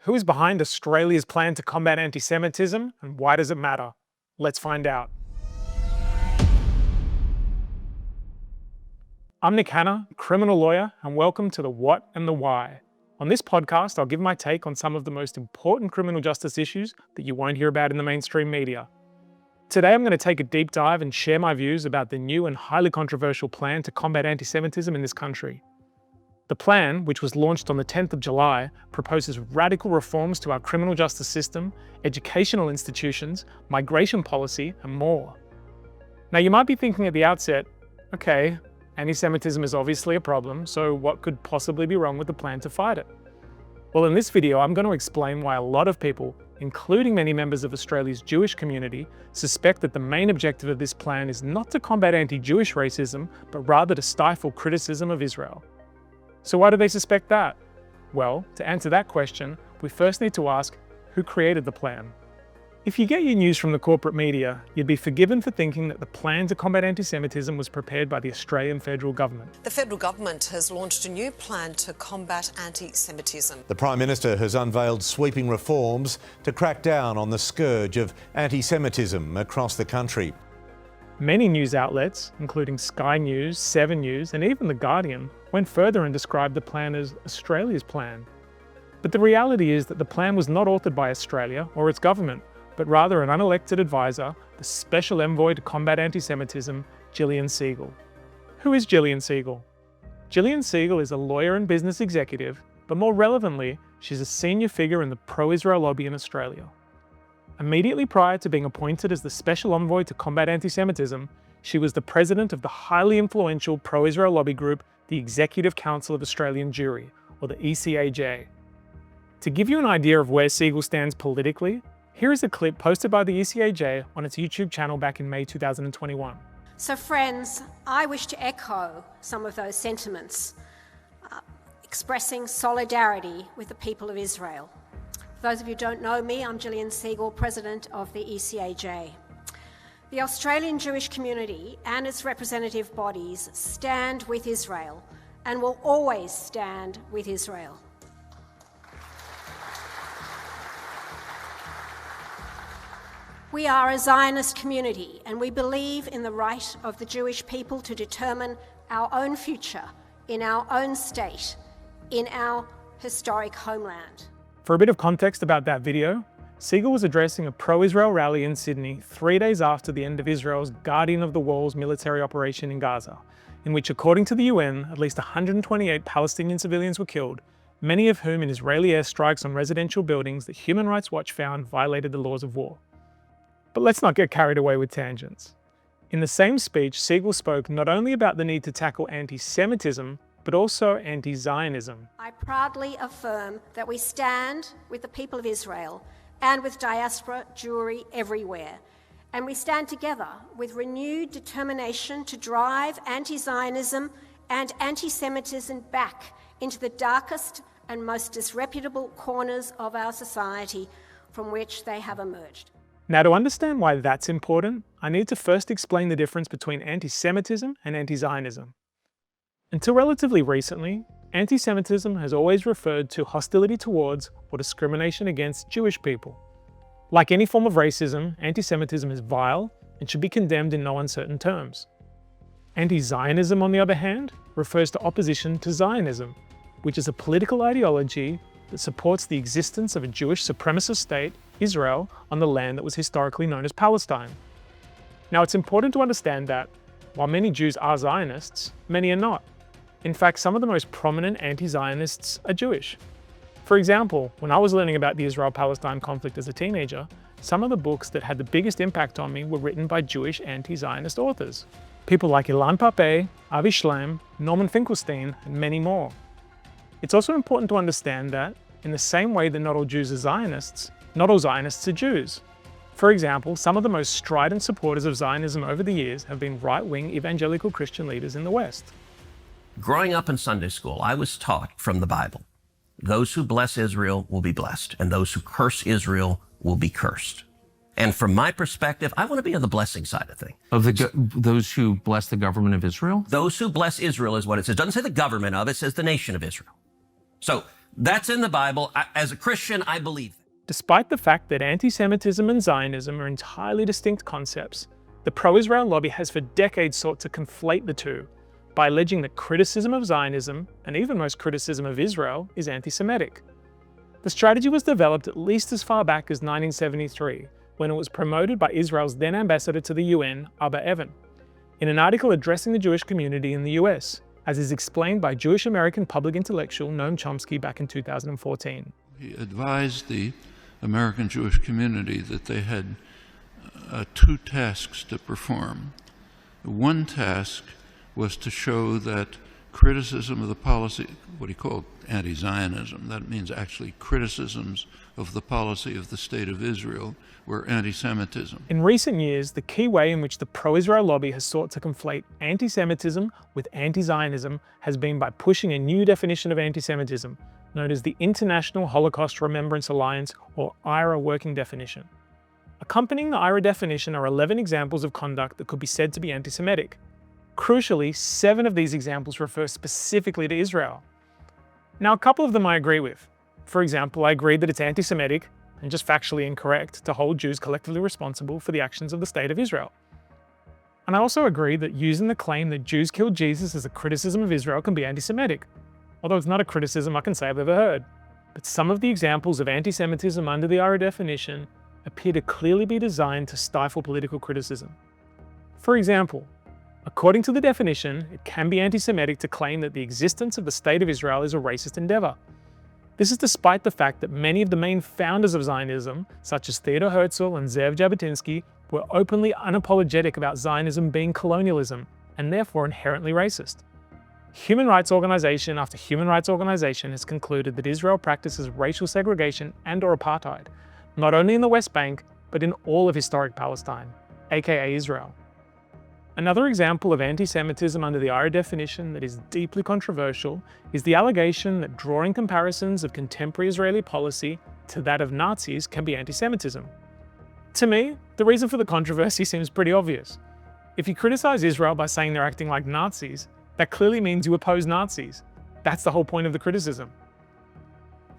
Who is behind Australia's plan to combat anti-Semitism, and why does it matter? Let's find out. I'm Nick Hanna, criminal lawyer, and welcome to the What and the Why. On this podcast, I'll give my take on some of the most important criminal justice issues that you won't hear about in the mainstream media. Today, I'm going to take a deep dive and share my views about the new and highly controversial plan to combat anti-Semitism in this country. The plan, which was launched on the 10th of July, proposes radical reforms to our criminal justice system, educational institutions, migration policy, and more. Now, you might be thinking at the outset, okay, anti-Semitism is obviously a problem, so what could possibly be wrong with the plan to fight it? Well, in this video, I'm going to explain why a lot of people, including many members of Australia's Jewish community, suspect that the main objective of this plan is not to combat anti-Jewish racism, but rather to stifle criticism of Israel. So why do they suspect that? Well, to answer that question, we first need to ask, who created the plan? If you get your news from the corporate media, you'd be forgiven for thinking that the plan to combat anti-Semitism was prepared by the Australian federal government. The federal government has launched a new plan to combat anti-Semitism. The Prime Minister has unveiled sweeping reforms to crack down on the scourge of anti-Semitism across the country. Many news outlets, including Sky News, 7 News, and even The Guardian, went further and described the plan as Australia's plan. But the reality is that the plan was not authored by Australia or its government, but rather an unelected advisor, the Special Envoy to Combat Anti-Semitism, Jillian Segal. Who is Jillian Segal? Jillian Segal is a lawyer and business executive, but more relevantly, she's a senior figure in the pro-Israel lobby in Australia. Immediately prior to being appointed as the Special Envoy to Combat Anti-Semitism, she was the president of the highly influential pro-Israel lobby group, the Executive Council of Australian Jewry, or the ECAJ. To give you an idea of where Segal stands politically, here is a clip posted by the ECAJ on its YouTube channel back in May 2021. So friends, I wish to echo some of those sentiments, expressing solidarity with the people of Israel. For those of you who don't know me, I'm Jillian Segal, President of the ECAJ. The Australian Jewish community and its representative bodies stand with Israel and will always stand with Israel. We are a Zionist community and we believe in the right of the Jewish people to determine our own future in our own state, in our historic homeland. For a bit of context about that video, Segal was addressing a pro-Israel rally in Sydney 3 days after the end of Israel's Guardian of the Walls military operation in Gaza, in which, according to the UN, at least 128 Palestinian civilians were killed, many of whom in Israeli airstrikes on residential buildings that Human Rights Watch found violated the laws of war. But let's not get carried away with tangents. In the same speech, Segal spoke not only about the need to tackle anti-Semitism, but also anti-Zionism. I proudly affirm that we stand with the people of Israel and with diaspora Jewry everywhere. And we stand together with renewed determination to drive anti-Zionism and anti-Semitism back into the darkest and most disreputable corners of our society from which they have emerged. Now, to understand why that's important, I need to first explain the difference between anti-Semitism and anti-Zionism. Until relatively recently, anti-Semitism has always referred to hostility towards or discrimination against Jewish people. Like any form of racism, anti-Semitism is vile and should be condemned in no uncertain terms. Anti-Zionism, on the other hand, refers to opposition to Zionism, which is a political ideology that supports the existence of a Jewish supremacist state, Israel, on the land that was historically known as Palestine. Now, it's important to understand that, while many Jews are Zionists, many are not. In fact, some of the most prominent anti-Zionists are Jewish. For example, when I was learning about the Israel-Palestine conflict as a teenager, some of the books that had the biggest impact on me were written by Jewish anti-Zionist authors. People like Ilan Pappé, Avi Shlaim, Norman Finkelstein, and many more. It's also important to understand that, in the same way that not all Jews are Zionists, not all Zionists are Jews. For example, some of the most strident supporters of Zionism over the years have been right-wing evangelical Christian leaders in the West. Growing up in Sunday school, I was taught from the Bible, those who bless Israel will be blessed, and those who curse Israel will be cursed. And from my perspective, I want to be on the blessing side of things. Of those who bless the government of Israel? Those who bless Israel is what it says. It doesn't say the government of, it says the nation of Israel. So That's in the Bible. As a Christian, I believe that. Despite the fact that anti-Semitism and Zionism are entirely distinct concepts, the pro-Israel lobby has for decades sought to conflate the two by alleging that criticism of Zionism, and even most criticism of Israel, is anti-Semitic. The strategy was developed at least as far back as 1973, when it was promoted by Israel's then ambassador to the UN, Abba Evan, in an article addressing the Jewish community in the US, as is explained by Jewish American public intellectual Noam Chomsky back in 2014. He advised the American Jewish community that they had two tasks to perform. One task was to show that criticism of the policy, what he called anti-Zionism, that means actually criticisms of the policy of the State of Israel, were anti-Semitism. In recent years, the key way in which the pro-Israel lobby has sought to conflate anti-Semitism with anti-Zionism has been by pushing a new definition of anti-Semitism, known as the International Holocaust Remembrance Alliance, or IHRA working definition. Accompanying the IHRA definition are 11 examples of conduct that could be said to be anti-Semitic. Crucially, 7 of these examples refer specifically to Israel. Now, a couple of them I agree with. For example, I agree that it's anti-Semitic and just factually incorrect to hold Jews collectively responsible for the actions of the State of Israel. And I also agree that using the claim that Jews killed Jesus as a criticism of Israel can be anti-Semitic, although it's not a criticism I can say I've ever heard. But some of the examples of anti-Semitism under the IHRA definition appear to clearly be designed to stifle political criticism. For example, according to the definition, it can be anti-Semitic to claim that the existence of the State of Israel is a racist endeavor. This is despite the fact that many of the main founders of Zionism, such as Theodor Herzl and Zev Jabotinsky, were openly unapologetic about Zionism being colonialism, and therefore inherently racist. Human rights organization after human rights organization has concluded that Israel practices racial segregation and/or apartheid, not only in the West Bank, but in all of historic Palestine, aka Israel. Another example of anti-Semitism under the IHRA definition that is deeply controversial is the allegation that drawing comparisons of contemporary Israeli policy to that of Nazis can be anti-Semitism. To me, the reason for the controversy seems pretty obvious. If you criticize Israel by saying they're acting like Nazis, that clearly means you oppose Nazis. That's the whole point of the criticism.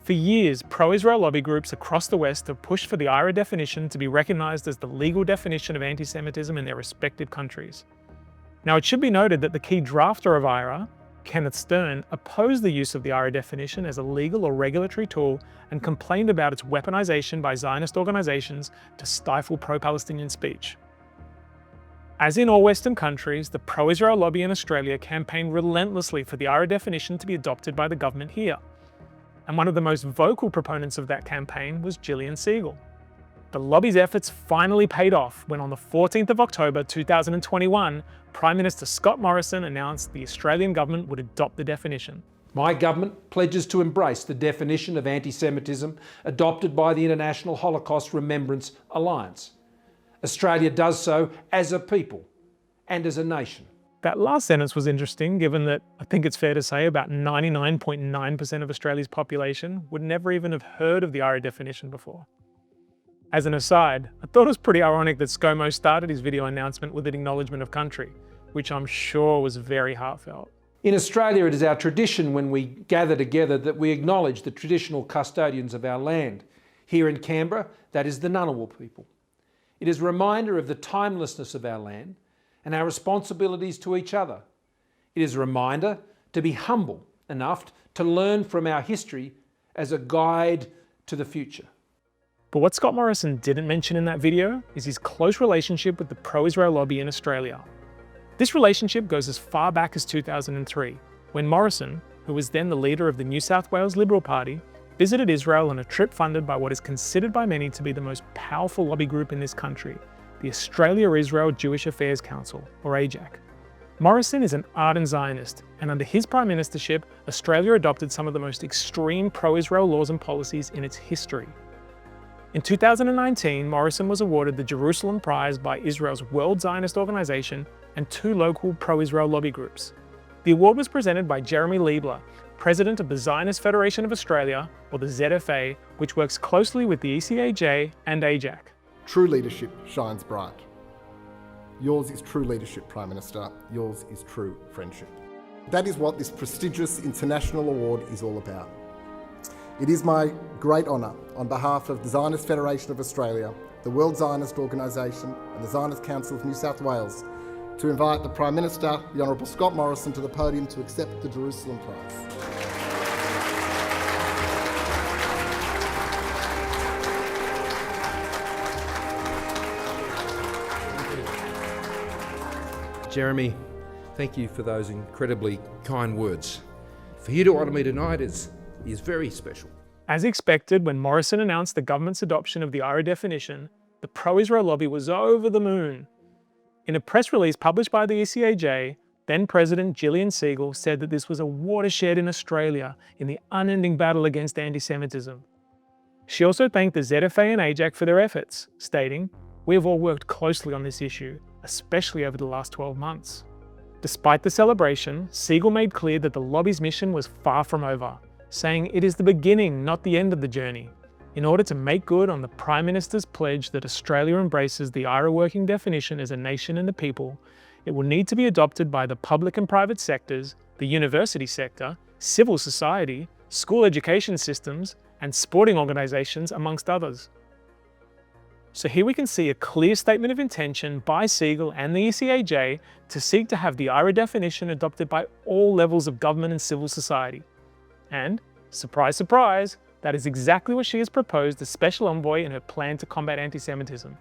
For years, pro-Israel lobby groups across the West have pushed for the IHRA definition to be recognized as the legal definition of anti-Semitism in their respective countries. Now, it should be noted that the key drafter of IHRA, Kenneth Stern, opposed the use of the IHRA definition as a legal or regulatory tool and complained about its weaponization by Zionist organizations to stifle pro-Palestinian speech. As in all Western countries, the pro-Israel lobby in Australia campaigned relentlessly for the IHRA definition to be adopted by the government here. And one of the most vocal proponents of that campaign was Jillian Segal. The lobby's efforts finally paid off when on the 14th of October 2021, Prime Minister Scott Morrison announced the Australian government would adopt the definition. My government pledges to embrace the definition of anti-Semitism adopted by the International Holocaust Remembrance Alliance. Australia does so as a people and as a nation. That last sentence was interesting, given that I think it's fair to say about 99.9% of Australia's population would never even have heard of the IHRA definition before. As an aside, I thought it was pretty ironic that ScoMo started his video announcement with an acknowledgement of country, which I'm sure was very heartfelt. In Australia, it is our tradition when we gather together that we acknowledge the traditional custodians of our land. Here in Canberra, that is the Ngunnawal people. It is a reminder of the timelessness of our land and our responsibilities to each other. It is a reminder to be humble enough to learn from our history as a guide to the future. But what Scott Morrison didn't mention in that video is his close relationship with the pro-Israel lobby in Australia. This relationship goes as far back as 2003, when Morrison, who was then the leader of the New South Wales Liberal Party, visited Israel on a trip funded by what is considered by many to be the most powerful lobby group in this country, the Australia-Israel Jewish Affairs Council, or AJAC. Morrison is an ardent Zionist, and under his prime ministership, Australia adopted some of the most extreme pro-Israel laws and policies in its history. In 2019, Morrison was awarded the Jerusalem Prize by Israel's World Zionist Organization and 2 local pro-Israel lobby groups. The award was presented by Jeremy Liebler, president of the Zionist Federation of Australia, or the ZFA, which works closely with the ECAJ and AJAC. True leadership shines bright. Yours is true leadership, Prime Minister. Yours is true friendship. That is what this prestigious international award is all about. It is my great honour, on behalf of the Zionist Federation of Australia, the World Zionist Organisation and the Zionist Council of New South Wales, to invite the Prime Minister, the Honourable Scott Morrison, to the podium to accept the Jerusalem Prize. Jeremy, thank you for those incredibly kind words. For you to honour me tonight is very special. As expected, when Morrison announced the government's adoption of the IHRA definition, the pro-Israel lobby was over the moon. In a press release published by the ECAJ, then President Jillian Segal said that this was a watershed in Australia in the unending battle against anti-Semitism. She also thanked the ZFA and AJAC for their efforts, stating, "We have all worked closely on this issue, especially over the last 12 months. Despite the celebration, Segal made clear that the lobby's mission was far from over, saying it is the beginning, not the end of the journey. In order to make good on the Prime Minister's pledge that Australia embraces the IHRA working definition as a nation and a people, it will need to be adopted by the public and private sectors, the university sector, civil society, school education systems, and sporting organisations, amongst others." So here we can see a clear statement of intention by Segal and the ECAJ to seek to have the IHRA definition adopted by all levels of government and civil society. And, surprise, surprise, that is exactly what she has proposed as Special Envoy in her plan to combat anti-Semitism.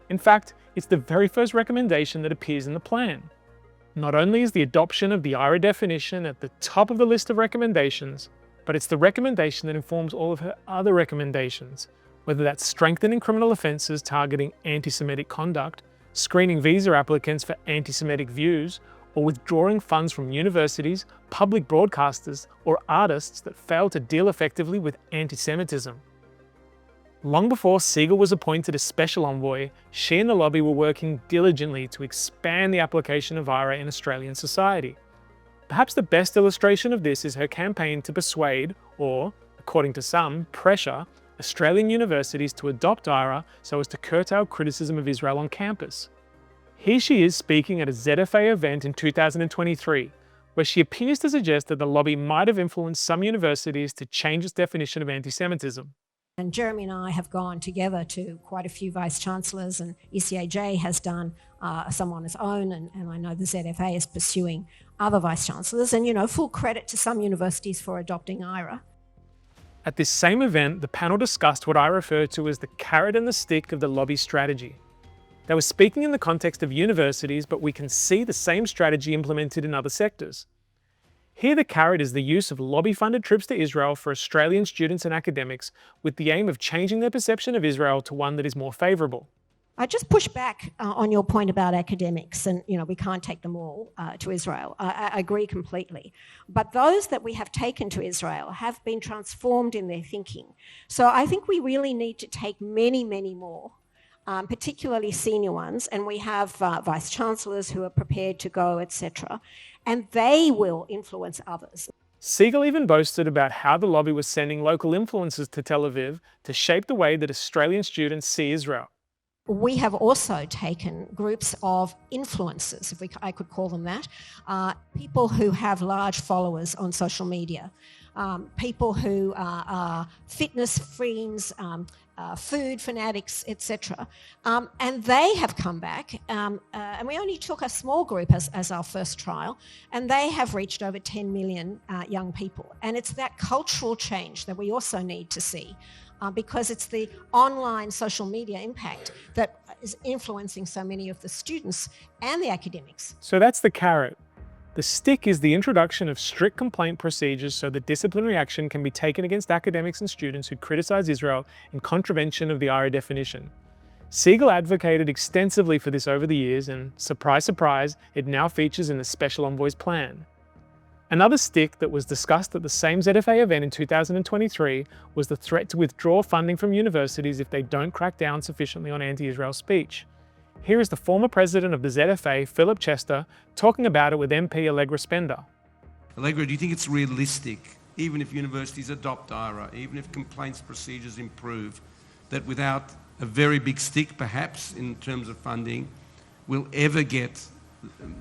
In fact, it's the very first recommendation that appears in the plan. Not only is the adoption of the IHRA definition at the top of the list of recommendations, but it's the recommendation that informs all of her other recommendations, whether that's strengthening criminal offences targeting anti-Semitic conduct, screening visa applicants for anti-Semitic views, or withdrawing funds from universities, public broadcasters, or artists that fail to deal effectively with anti-Semitism. Long before Segal was appointed as Special Envoy, she and the lobby were working diligently to expand the application of IHRA in Australian society. Perhaps the best illustration of this is her campaign to persuade, or, according to some, pressure, Australian universities to adopt IHRA so as to curtail criticism of Israel on campus. Here she is speaking at a ZFA event in 2023, where she appears to suggest that the lobby might have influenced some universities to change its definition of anti-Semitism. And Jeremy and I have gone together to quite a few Vice-Chancellors, and ECAJ has done some on its own, and I know the ZFA is pursuing other Vice-Chancellors, and full credit to some universities for adopting IHRA. At this same event, the panel discussed what I refer to as the carrot and the stick of the lobby strategy. They were speaking in the context of universities, but we can see the same strategy implemented in other sectors. Here the carrot is the use of lobby-funded trips to Israel for Australian students and academics with the aim of changing their perception of Israel to one that is more favourable. I just push back on your point about academics and, we can't take them all to Israel. I agree completely. But those that we have taken to Israel have been transformed in their thinking. So I think we really need to take many, many more, particularly senior ones, and we have Vice-Chancellors who are prepared to go, etc., and they will influence others. Segal even boasted about how the lobby was sending local influencers to Tel Aviv to shape the way that Australian students see Israel. We have also taken groups of influencers, if I could call them that, people who have large followers on social media, people who are fitness fiends, food fanatics, etc. And they have come back, and we only took a small group as our first trial, and they have reached over 10 million young people. And it's that cultural change that we also need to see. Because it's the online social media impact that is influencing so many of the students and the academics. So that's the carrot. The stick is the introduction of strict complaint procedures so that disciplinary action can be taken against academics and students who criticise Israel in contravention of the IHRA definition. Segal advocated extensively for this over the years, and surprise, surprise, it now features in the Special Envoy's plan. Another stick that was discussed at the same ZFA event in 2023 was the threat to withdraw funding from universities if they don't crack down sufficiently on anti-Israel speech. Here is the former president of the ZFA, Philip Chester, talking about it with MP Allegra Spender. Allegra, do you think it's realistic, even if universities adopt IHRA, even if complaints procedures improve, that without a very big stick, perhaps, in terms of funding, we'll ever get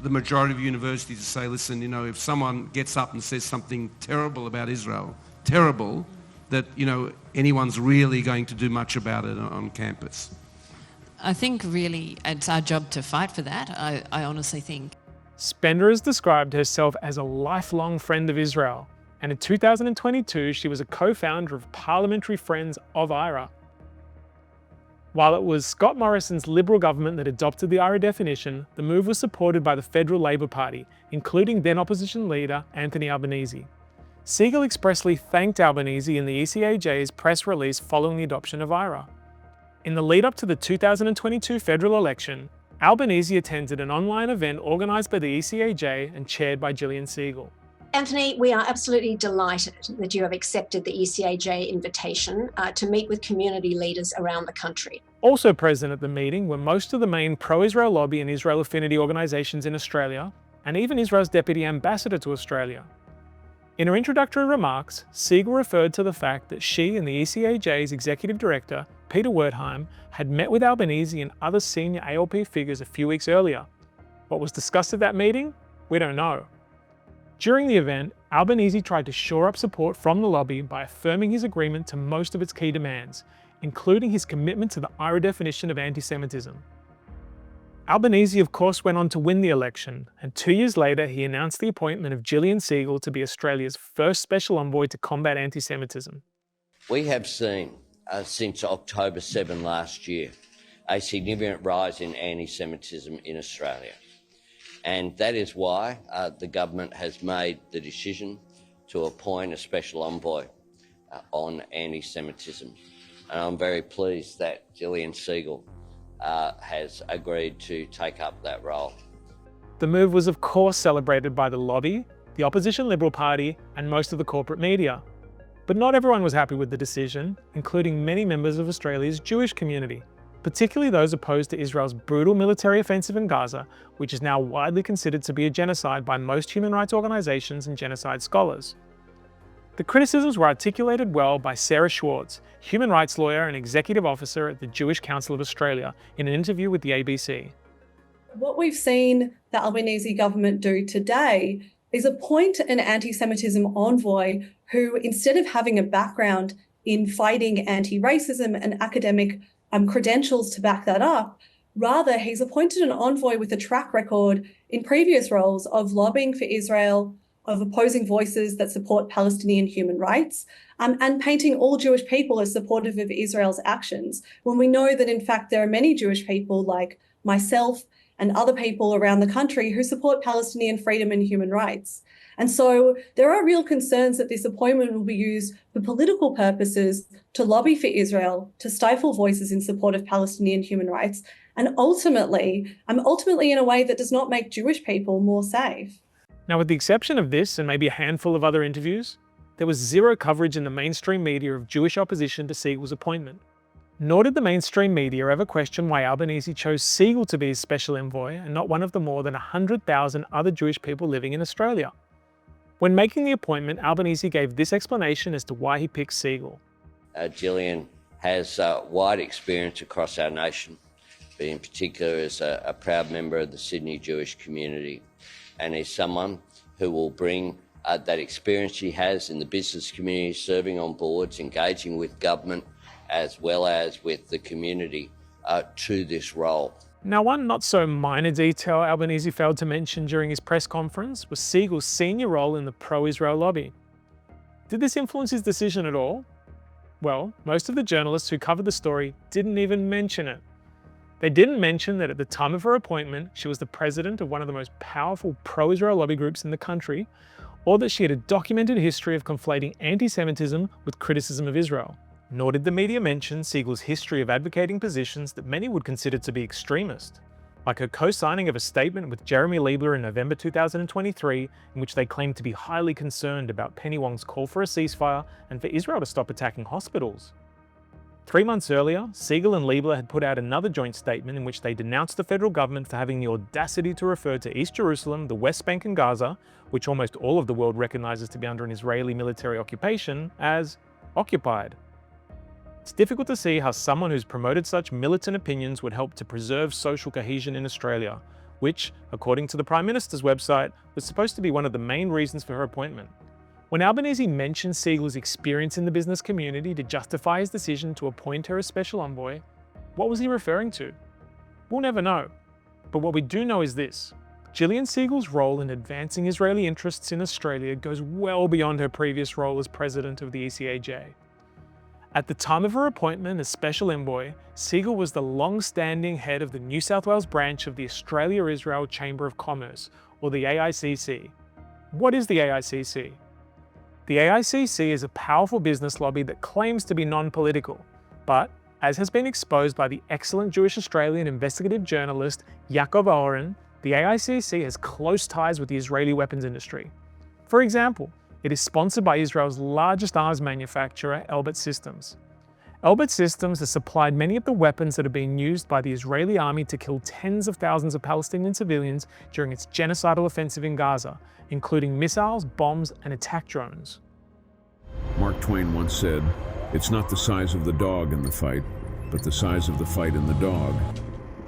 the majority of universities to say, listen, if someone gets up and says something terrible about Israel, terrible, that, anyone's really going to do much about it on campus? I think really it's our job to fight for that, I honestly think. Spender has described herself as a lifelong friend of Israel, and in 2022 she was a co-founder of Parliamentary Friends of IHRA. While it was Scott Morrison's Liberal government that adopted the IHRA definition, the move was supported by the Federal Labor Party, including then opposition leader Anthony Albanese. Segal expressly thanked Albanese in the ECAJ's press release following the adoption of IHRA. In the lead up to the 2022 federal election, Albanese attended an online event organised by the ECAJ and chaired by Jillian Segal. Anthony, we are absolutely delighted that you have accepted the ECAJ invitation to meet with community leaders around the country. Also present at the meeting were most of the main pro-Israel lobby and Israel affinity organisations in Australia, and even Israel's Deputy Ambassador to Australia. In her introductory remarks, Segal referred to the fact that she and the ECAJ's Executive Director, Peter Wertheim, had met with Albanese and other senior ALP figures a few weeks earlier. What was discussed at that meeting? We don't know. During the event, Albanese tried to shore up support from the lobby by affirming his agreement to most of its key demands, including his commitment to the IHRA definition of anti-Semitism. Albanese, of course, went on to win the election, and 2 years later he announced the appointment of Jillian Segal to be Australia's first special envoy to combat anti-Semitism. We have seen, since October 7 last year, a significant rise in anti-Semitism in Australia. And that is why the government has made the decision to appoint a special envoy on anti-Semitism. And I'm very pleased that Jillian Segal has agreed to take up that role. The move was of course celebrated by the lobby, the opposition Liberal Party, and most of the corporate media. But not everyone was happy with the decision, including many members of Australia's Jewish community, particularly those opposed to Israel's brutal military offensive in Gaza, which is now widely considered to be a genocide by most human rights organisations and genocide scholars. The criticisms were articulated well by Sarah Schwartz, human rights lawyer and executive officer at the Jewish Council of Australia, in an interview with the ABC. What we've seen the Albanese government do today is appoint an anti-Semitism envoy who, instead of having a background in fighting anti-racism and academic credentials to back that up, rather he's appointed an envoy with a track record in previous roles of lobbying for Israel, of opposing voices that support Palestinian human rights, and painting all Jewish people as supportive of Israel's actions, when we know that in fact there are many Jewish people like myself and other people around the country who support Palestinian freedom and human rights. And so there are real concerns that this appointment will be used for political purposes to lobby for Israel, to stifle voices in support of Palestinian human rights, and ultimately in a way that does not make Jewish people more safe. Now, with the exception of this and maybe a handful of other interviews, there was zero coverage in the mainstream media of Jewish opposition to Segal's appointment. Nor did the mainstream media ever question why Albanese chose Segal to be his special envoy and not one of the more than 100,000 other Jewish people living in Australia. When making the appointment, Albanese gave this explanation as to why he picked Segal. Jillian has wide experience across our nation, but in particular as a proud member of the Sydney Jewish community, and is someone who will bring that experience she has in the business community, serving on boards, engaging with government, as well as with the community to this role. Now, one not so minor detail Albanese failed to mention during his press conference was Segal's senior role in the pro-Israel lobby. Did this influence his decision at all? Well, most of the journalists who covered the story didn't even mention it. They didn't mention that at the time of her appointment, she was the president of one of the most powerful pro-Israel lobby groups in the country, or that she had a documented history of conflating anti-Semitism with criticism of Israel. Nor did the media mention Segal's history of advocating positions that many would consider to be extremist, like her co-signing of a statement with Jeremy Liebler in November 2023, in which they claimed to be highly concerned about Penny Wong's call for a ceasefire and for Israel to stop attacking hospitals. 3 months earlier, Segal and Liebler had put out another joint statement in which they denounced the federal government for having the audacity to refer to East Jerusalem, the West Bank and Gaza, which almost all of the world recognises to be under an Israeli military occupation, as occupied. It's difficult to see how someone who's promoted such militant opinions would help to preserve social cohesion in Australia, which, according to the Prime Minister's website, was supposed to be one of the main reasons for her appointment. When Albanese mentioned Segal's experience in the business community to justify his decision to appoint her as special envoy, what was he referring to? We'll never know. But what we do know is this: Jillian Segal's role in advancing Israeli interests in Australia goes well beyond her previous role as president of the ECAJ. At the time of her appointment as special envoy, Segal was the long-standing head of the New South Wales branch of the Australia-Israel Chamber of Commerce, or the AICC. What is the AICC? The AICC is a powerful business lobby that claims to be non-political, but, as has been exposed by the excellent Jewish Australian investigative journalist Yaakov Oren, the AICC has close ties with the Israeli weapons industry. For example, it is sponsored by Israel's largest arms manufacturer, Elbit Systems. Elbit Systems has supplied many of the weapons that are being used by the Israeli army to kill tens of thousands of Palestinian civilians during its genocidal offensive in Gaza, including missiles, bombs, and attack drones. Mark Twain once said, "It's not the size of the dog in the fight, but the size of the fight in the dog."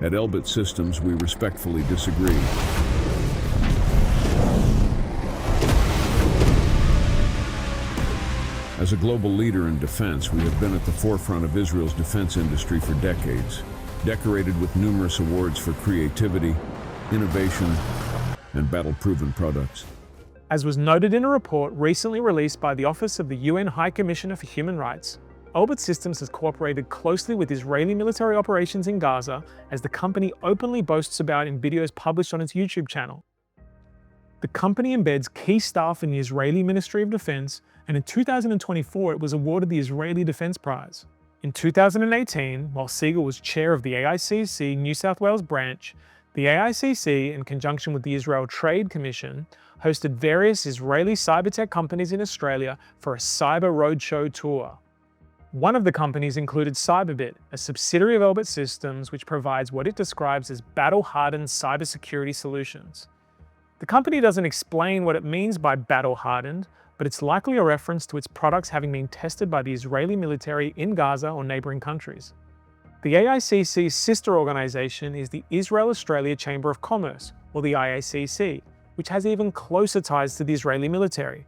At Elbit Systems, we respectfully disagree. As a global leader in defense, we have been at the forefront of Israel's defense industry for decades, decorated with numerous awards for creativity, innovation, and battle-proven products. As was noted in a report recently released by the Office of the UN High Commissioner for Human Rights, Elbit Systems has cooperated closely with Israeli military operations in Gaza, as the company openly boasts about in videos published on its YouTube channel. The company embeds key staff in the Israeli Ministry of Defense, and in 2024 it was awarded the Israeli Defense Prize. In 2018, while Segal was chair of the AICC New South Wales branch, the AICC, in conjunction with the Israel Trade Commission, hosted various Israeli cybertech companies in Australia for a cyber roadshow tour. One of the companies included Cyberbit, a subsidiary of Elbit Systems which provides what it describes as battle-hardened cybersecurity solutions. The company doesn't explain what it means by battle-hardened, but it's likely a reference to its products having been tested by the Israeli military in Gaza or neighbouring countries. The AICC's sister organisation is the Israel-Australia Chamber of Commerce, or the IACC, which has even closer ties to the Israeli military.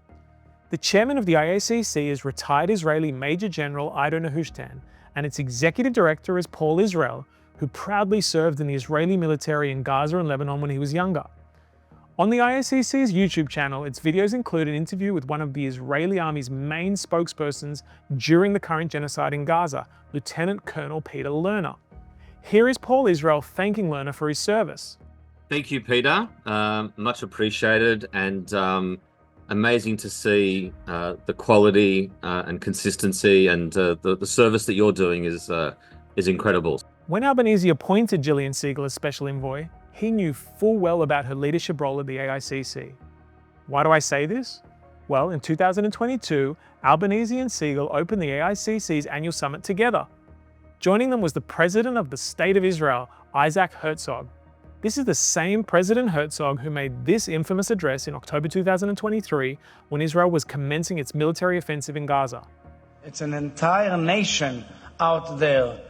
The chairman of the IACC is retired Israeli Major General Ido Nehushtan, and its executive director is Paul Israel, who proudly served in the Israeli military in Gaza and Lebanon when he was younger. On the IACC's YouTube channel, its videos include an interview with one of the Israeli Army's main spokespersons during the current genocide in Gaza, Lieutenant Colonel Peter Lerner. Here is Paul Israel thanking Lerner for his service. Thank you, Peter. Much appreciated, and amazing to see the quality and consistency, and the service that you're doing is incredible. When Albanese appointed Jillian Segal as special envoy, he knew full well about her leadership role at the AICC. Why do I say this? Well, in 2022, Albanese and Segal opened the AICC's annual summit together. Joining them was the President of the State of Israel, Isaac Herzog. This is the same President Herzog who made this infamous address in October 2023 when Israel was commencing its military offensive in Gaza. It's an entire nation out there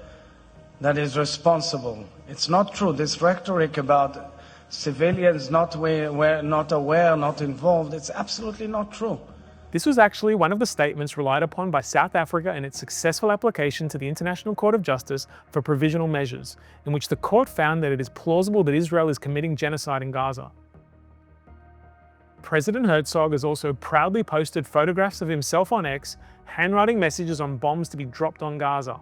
that is responsible. It's not true. This rhetoric about civilians not aware, not involved, it's absolutely not true. This was actually one of the statements relied upon by South Africa in its successful application to the International Court of Justice for provisional measures, in which the court found that it is plausible that Israel is committing genocide in Gaza. President Herzog has also proudly posted photographs of himself on X, handwriting messages on bombs to be dropped on Gaza.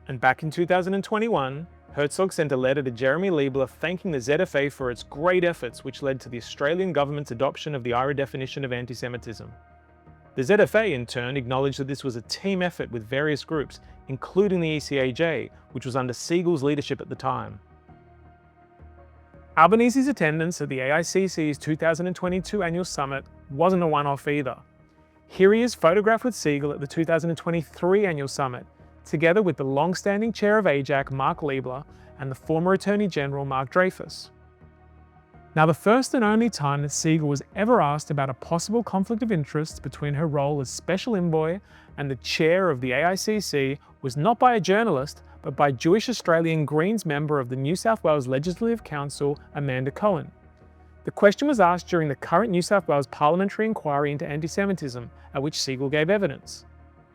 And back in 2021, Herzog sent a letter to Jeremy Liebler thanking the ZFA for its great efforts, which led to the Australian government's adoption of the IHRA definition of anti-Semitism. The ZFA, in turn, acknowledged that this was a team effort with various groups, including the ECAJ, which was under Segal's leadership at the time. Albanese's attendance at the AICC's 2022 annual summit wasn't a one-off either. Here he is photographed with Segal at the 2023 annual summit, together with the long-standing chair of AJAC, Mark Liebler, and the former Attorney General, Mark Dreyfus. Now, the first and only time that Segal was ever asked about a possible conflict of interest between her role as Special Envoy and the chair of the AICC was not by a journalist, but by Jewish Australian Greens member of the New South Wales Legislative Council, Amanda Cohen. The question was asked during the current New South Wales parliamentary inquiry into anti-Semitism, at which Segal gave evidence.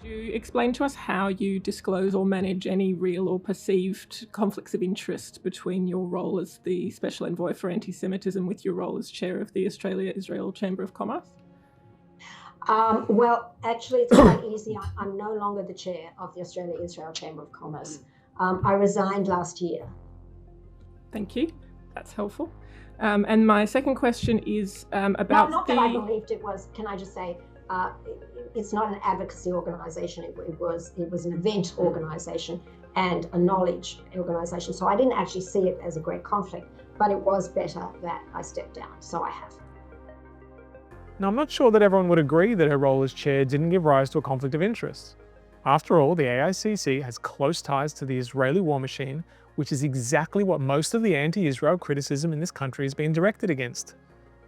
Could you explain to us how you disclose or manage any real or perceived conflicts of interest between your role as the Special Envoy for Anti-Semitism with your role as Chair of the Australia-Israel Chamber of Commerce? Well, actually, it's quite easy. I'm no longer the chair of the Australia-Israel Chamber of Commerce. I resigned last year. Thank you. That's helpful. And my second question is about not that I believed it was. Can I just say, it's not an advocacy organisation. It was an event organisation and a knowledge organisation. So I didn't actually see it as a great conflict, but it was better that I stepped down. So I have. Now, I'm not sure that everyone would agree that her role as chair didn't give rise to a conflict of interest. After all, the AICC has close ties to the Israeli war machine, which is exactly what most of the anti-Israel criticism in this country has been directed against.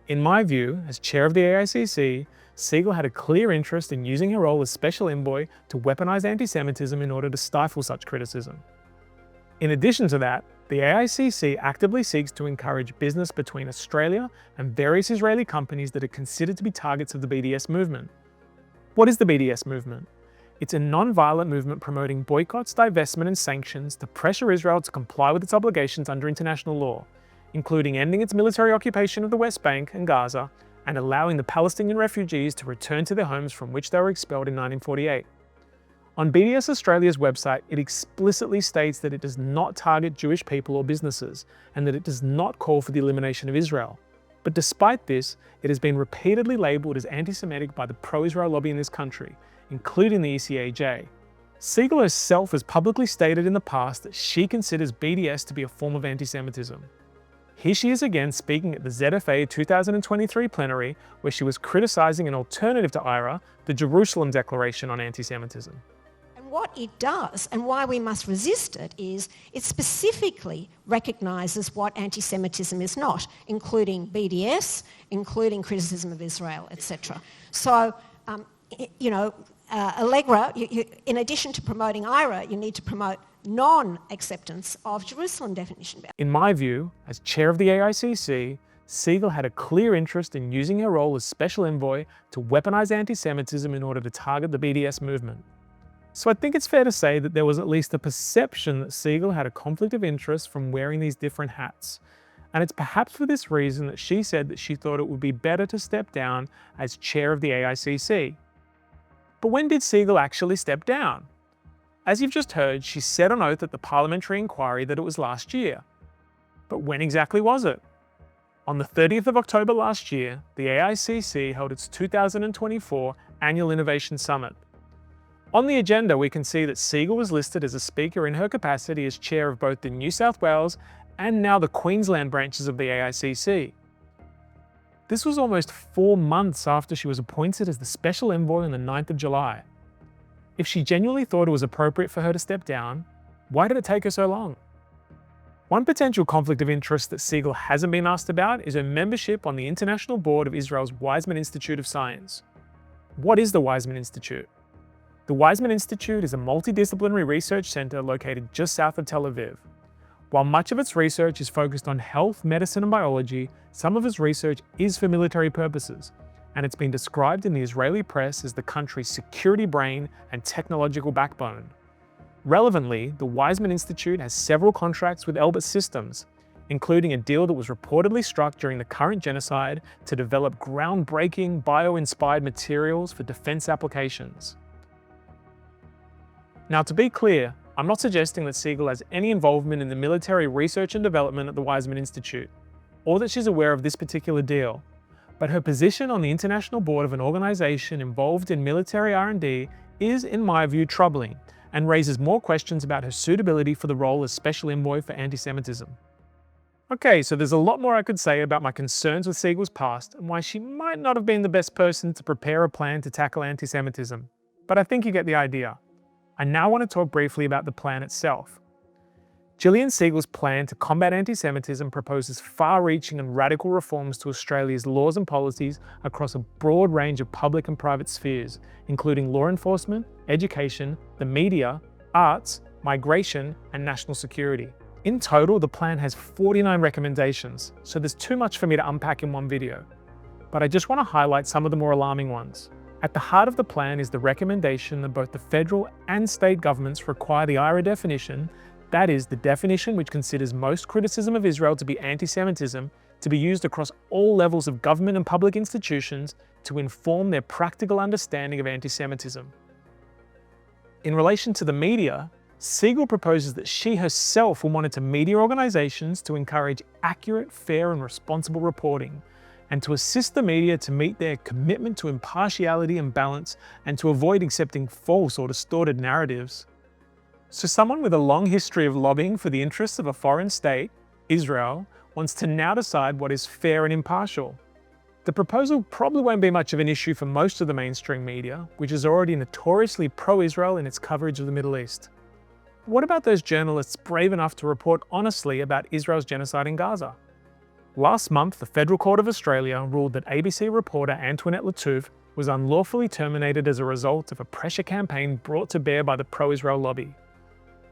In my view, as chair of the AICC, Segal had a clear interest in using her role as special envoy to weaponize anti-Semitism in order to stifle such criticism. In addition to that, the AICC actively seeks to encourage business between Australia and various Israeli companies that are considered to be targets of the BDS movement. What is the BDS movement? It's a non-violent movement promoting boycotts, divestment and sanctions to pressure Israel to comply with its obligations under international law, including ending its military occupation of the West Bank and Gaza and allowing the Palestinian refugees to return to their homes from which they were expelled in 1948. On BDS Australia's website, it explicitly states that it does not target Jewish people or businesses, and that it does not call for the elimination of Israel. But despite this, it has been repeatedly labelled as anti-Semitic by the pro-Israel lobby in this country, including the ECAJ. Segal herself has publicly stated in the past that she considers BDS to be a form of anti-Semitism. Here she is again speaking at the ZFA 2023 plenary, where she was criticising an alternative to IHRA, the Jerusalem Declaration on Anti-Semitism. What it does and why we must resist it is it specifically recognises what anti-Semitism is not, including BDS, including criticism of Israel, etc. So, Allegra, in addition to promoting IHRA, you need to promote non-acceptance of Jerusalem definition. In my view, as chair of the AICC, Segal had a clear interest in using her role as special envoy to weaponise anti-Semitism in order to target the BDS movement. So I think it's fair to say that there was at least a perception that Segal had a conflict of interest from wearing these different hats. And it's perhaps for this reason that she said that she thought it would be better to step down as chair of the AICC. But when did Segal actually step down? As you've just heard, she said on oath at the parliamentary inquiry that it was last year. But when exactly was it? On the 30th of October last year, the AICC held its 2024 Annual Innovation Summit. On the agenda, we can see that Segal was listed as a speaker in her capacity as chair of both the New South Wales and now the Queensland branches of the AICC. This was almost 4 months after she was appointed as the Special Envoy on the 9th of July. If she genuinely thought it was appropriate for her to step down, why did it take her so long? One potential conflict of interest that Segal hasn't been asked about is her membership on the International Board of Israel's Weizmann Institute of Science. What is the Weizmann Institute? The Weizmann Institute is a multidisciplinary research centre located just south of Tel Aviv. While much of its research is focused on health, medicine and biology, some of its research is for military purposes, and it's been described in the Israeli press as the country's security brain and technological backbone. Relevantly, the Weizmann Institute has several contracts with Elbit Systems, including a deal that was reportedly struck during the current genocide to develop groundbreaking bio-inspired materials for defence applications. Now, to be clear, I'm not suggesting that Segal has any involvement in the military research and development at the Weizmann Institute, or that she's aware of this particular deal, but her position on the international board of an organisation involved in military R&D is, in my view, troubling, and raises more questions about her suitability for the role as Special Envoy for Anti-Semitism. Okay, so there's a lot more I could say about my concerns with Segal's past and why she might not have been the best person to prepare a plan to tackle anti-Semitism, but I think you get the idea. I now want to talk briefly about the plan itself. Jillian Segal's plan to combat anti-Semitism proposes far-reaching and radical reforms to Australia's laws and policies across a broad range of public and private spheres, including law enforcement, education, the media, arts, migration, and national security. In total, the plan has 49 recommendations, so there's too much for me to unpack in one video. But I just want to highlight some of the more alarming ones. At the heart of the plan is the recommendation that both the federal and state governments require the IHRA definition, that is, the definition which considers most criticism of Israel to be anti-Semitism, to be used across all levels of government and public institutions to inform their practical understanding of anti-Semitism. In relation to the media, Segal proposes that she herself will monitor media organisations to encourage accurate, fair and responsible reporting, and to assist the media to meet their commitment to impartiality and balance, and to avoid accepting false or distorted narratives. So someone with a long history of lobbying for the interests of a foreign state, Israel, wants to now decide what is fair and impartial. The proposal probably won't be much of an issue for most of the mainstream media, which is already notoriously pro-Israel in its coverage of the Middle East. What about those journalists brave enough to report honestly about Israel's genocide in Gaza? Last month, the Federal Court of Australia ruled that ABC reporter Antoinette Lattouf was unlawfully terminated as a result of a pressure campaign brought to bear by the pro-Israel lobby.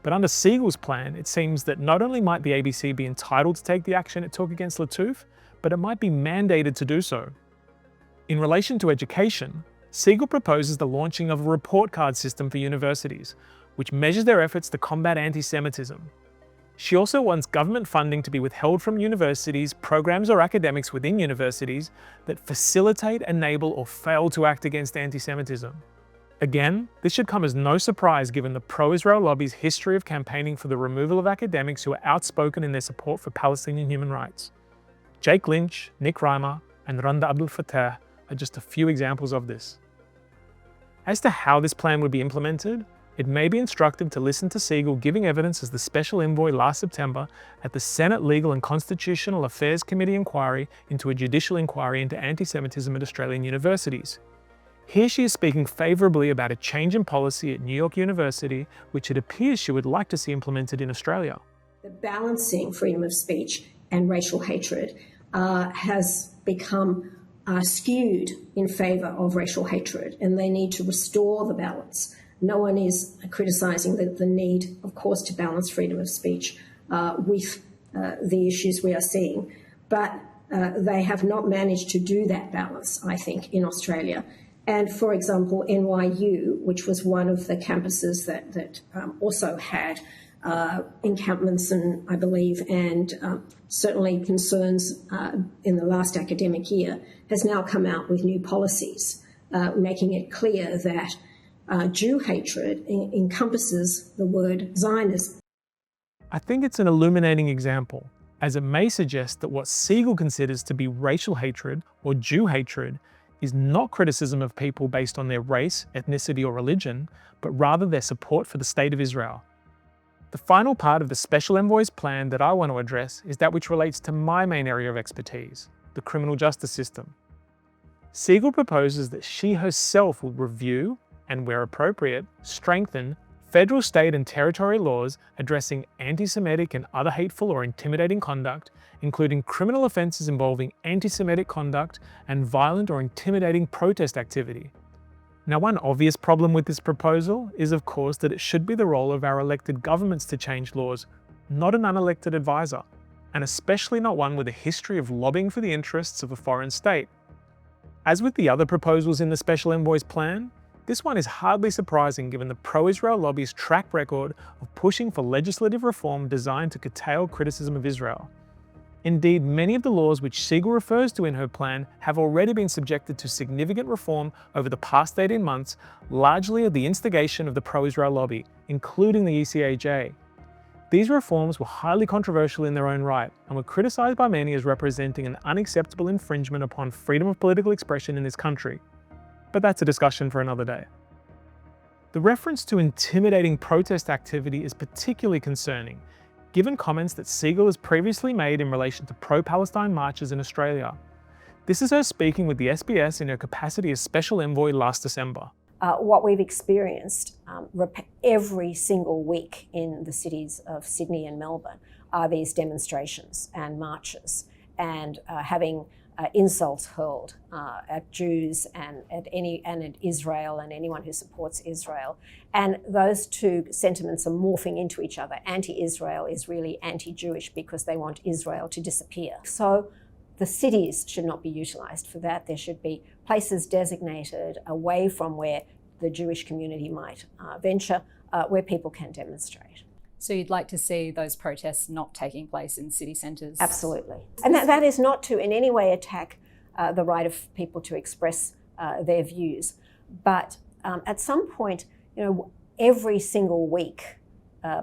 But under Segal's plan, it seems that not only might the ABC be entitled to take the action it took against Lattouf, but it might be mandated to do so. In relation to education, Segal proposes the launching of a report card system for universities, which measures their efforts to combat anti-Semitism. She also wants government funding to be withheld from universities, programs or academics within universities that facilitate, enable or fail to act against anti-Semitism. Again, this should come as no surprise given the pro-Israel lobby's history of campaigning for the removal of academics who are outspoken in their support for Palestinian human rights. Jake Lynch, Nick Hanna and Randa Abdel Fattah are just a few examples of this. As to how this plan would be implemented, it may be instructive to listen to Segal giving evidence as the Special Envoy last September at the Senate Legal and Constitutional Affairs Committee inquiry into a judicial inquiry into anti-Semitism at Australian universities. Here she is speaking favourably about a change in policy at New York University, which it appears she would like to see implemented in Australia. The balancing freedom of speech and racial hatred has become skewed in favour of racial hatred, and they need to restore the balance. No one is criticising the need, of course, to balance freedom of speech with the issues we are seeing. But they have not managed to do that balance, I think, in Australia. And, for example, NYU, which was one of the campuses that also had encampments and, I believe, and certainly concerns in the last academic year, has now come out with new policies, making it clear that Jew hatred encompasses the word Zionism. I think it's an illuminating example, as it may suggest that what Segal considers to be racial hatred or Jew hatred is not criticism of people based on their race, ethnicity or religion, but rather their support for the State of Israel. The final part of the Special Envoy's plan that I want to address is that which relates to my main area of expertise, the criminal justice system. Segal proposes that she herself will review and, where appropriate, strengthen federal, state and territory laws addressing anti-Semitic and other hateful or intimidating conduct, including criminal offences involving anti-Semitic conduct and violent or intimidating protest activity. Now, one obvious problem with this proposal is, of course, that it should be the role of our elected governments to change laws, not an unelected advisor, and especially not one with a history of lobbying for the interests of a foreign state. As with the other proposals in the Special Envoy's plan, this one is hardly surprising given the pro-Israel lobby's track record of pushing for legislative reform designed to curtail criticism of Israel. Indeed, many of the laws which Segal refers to in her plan have already been subjected to significant reform over the past 18 months, largely at the instigation of the pro-Israel lobby, including the ECAJ. These reforms were highly controversial in their own right and were criticised by many as representing an unacceptable infringement upon freedom of political expression in this country. But that's a discussion for another day. The reference to intimidating protest activity is particularly concerning, given comments that Segal has previously made in relation to pro-Palestine marches in Australia. This is her speaking with the SBS in her capacity as Special Envoy last December. What we've experienced every single week in the cities of Sydney and Melbourne are these demonstrations and marches, and having insults hurled at Jews and at Israel and anyone who supports Israel. And those two sentiments are morphing into each other. Anti-Israel is really anti-Jewish because they want Israel to disappear. So the cities should not be utilised for that. There should be places designated away from where the Jewish community might venture, where people can demonstrate. So you'd like to see those protests not taking place in city centres? Absolutely. And that is not to in any way attack the right of people to express their views. But at some point, every single week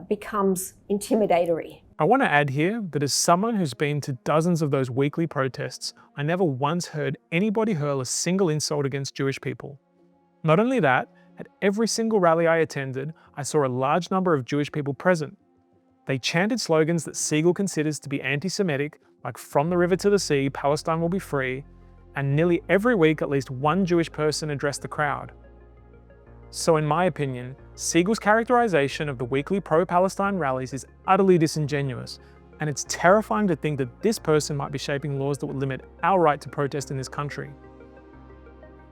becomes intimidatory. I want to add here that as someone who's been to dozens of those weekly protests, I never once heard anybody hurl a single insult against Jewish people. Not only that, at every single rally I attended, I saw a large number of Jewish people present. They chanted slogans that Segal considers to be anti-Semitic, like "From the river to the sea, Palestine will be free," and nearly every week at least one Jewish person addressed the crowd. So in my opinion, Segal's characterization of the weekly pro-Palestine rallies is utterly disingenuous, and it's terrifying to think that this person might be shaping laws that would limit our right to protest in this country.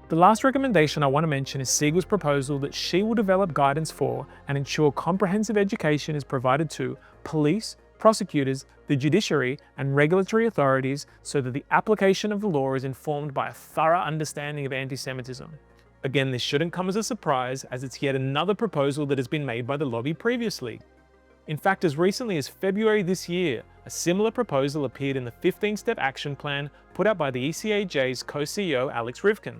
The last recommendation I want to mention is Segal's proposal that she will develop guidance for and ensure comprehensive education is provided to police, prosecutors, the judiciary, and regulatory authorities so that the application of the law is informed by a thorough understanding of anti-Semitism. Again, this shouldn't come as a surprise, as it's yet another proposal that has been made by the lobby previously. In fact, as recently as February this year, a similar proposal appeared in the 15-step action plan put out by the ECAJ's co-CEO Alex Rivkin.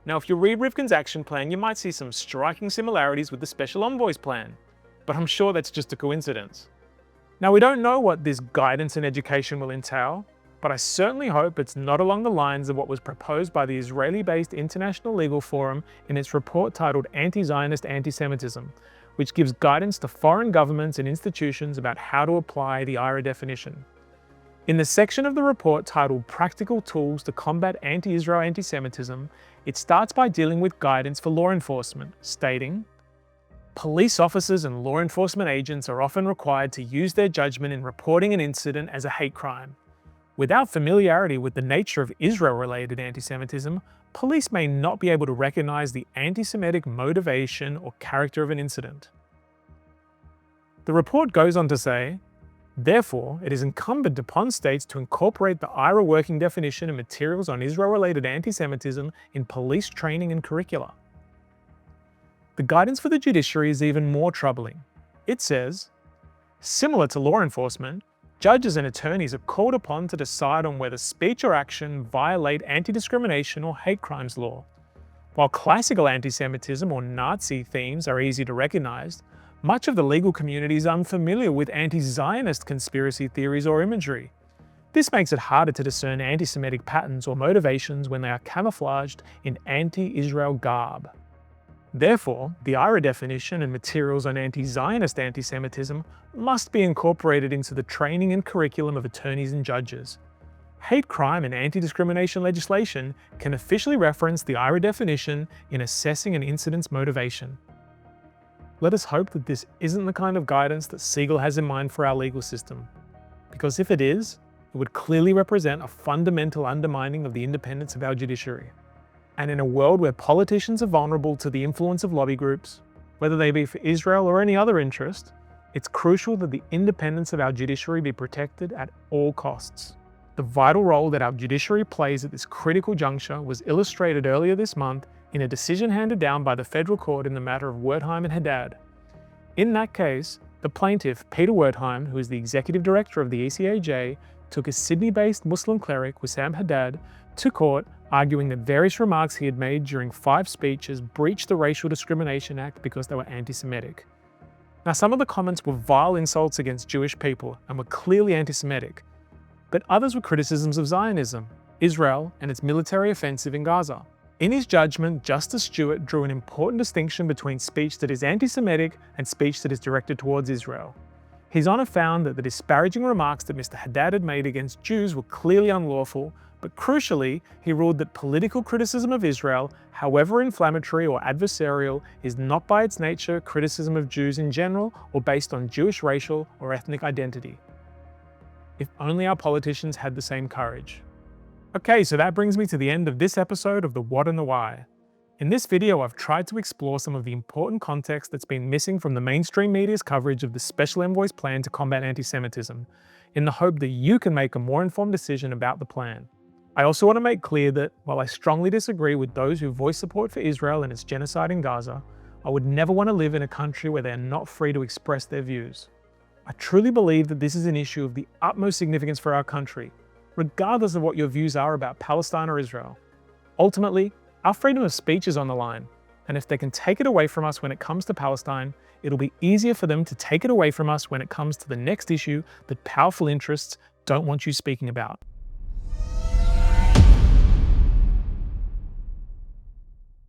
Now, if you read Rivkin's action plan, you might see some striking similarities with the Special Envoy's plan, but I'm sure that's just a coincidence. Now, we don't know what this guidance and education will entail, but I certainly hope it's not along the lines of what was proposed by the Israeli-based International Legal Forum in its report titled Anti-Zionist Antisemitism, which gives guidance to foreign governments and institutions about how to apply the IHRA definition. In the section of the report titled Practical Tools to Combat Anti-Israel Antisemitism, it starts by dealing with guidance for law enforcement, stating, "Police officers and law enforcement agents are often required to use their judgment in reporting an incident as a hate crime. Without familiarity with the nature of Israel-related antisemitism, police may not be able to recognize the anti-Semitic motivation or character of an incident." The report goes on to say, "Therefore, it is incumbent upon states to incorporate the IHRA working definition and materials on Israel-related anti-Semitism in police training and curricula." The guidance for the judiciary is even more troubling. It says, "Similar to law enforcement, judges and attorneys are called upon to decide on whether speech or action violate anti-discrimination or hate crimes law. While classical anti-Semitism or Nazi themes are easy to recognize, much of the legal community is unfamiliar with anti-Zionist conspiracy theories or imagery. This makes it harder to discern anti-Semitic patterns or motivations when they are camouflaged in anti-Israel garb. Therefore, the IHRA definition and materials on anti-Zionist anti-Semitism must be incorporated into the training and curriculum of attorneys and judges. Hate crime and anti-discrimination legislation can officially reference the IHRA definition in assessing an incident's motivation." Let us hope that this isn't the kind of guidance that Segal has in mind for our legal system, because if it is, it would clearly represent a fundamental undermining of the independence of our judiciary. And in a world where politicians are vulnerable to the influence of lobby groups, whether they be for Israel or any other interest, it's crucial that the independence of our judiciary be protected at all costs. The vital role that our judiciary plays at this critical juncture was illustrated earlier this month in a decision handed down by the federal court in the matter of Wertheim and Haddad. In that case, the plaintiff, Peter Wertheim, who is the executive director of the ECAJ, took a Sydney-based Muslim cleric, Wissam Haddad, to court, arguing that various remarks he had made during 5 speeches breached the Racial Discrimination Act because they were anti-Semitic. Now, some of the comments were vile insults against Jewish people and were clearly anti-Semitic, but others were criticisms of Zionism, Israel, and its military offensive in Gaza. In his judgment, Justice Stewart drew an important distinction between speech that is anti-Semitic and speech that is directed towards Israel. His Honour found that the disparaging remarks that Mr. Haddad had made against Jews were clearly unlawful, but crucially, he ruled that political criticism of Israel, however inflammatory or adversarial, is not by its nature criticism of Jews in general or based on Jewish racial or ethnic identity. If only our politicians had the same courage. Okay, so that brings me to the end of this episode of The What and the Why. In this video, I've tried to explore some of the important context that's been missing from the mainstream media's coverage of the Special Envoy's plan to combat anti-Semitism, in the hope that you can make a more informed decision about the plan. I also want to make clear that, while I strongly disagree with those who voice support for Israel and its genocide in Gaza, I would never want to live in a country where they are not free to express their views. I truly believe that this is an issue of the utmost significance for our country, regardless of what your views are about Palestine or Israel. Ultimately, our freedom of speech is on the line, and if they can take it away from us when it comes to Palestine, it'll be easier for them to take it away from us when it comes to the next issue that powerful interests don't want you speaking about.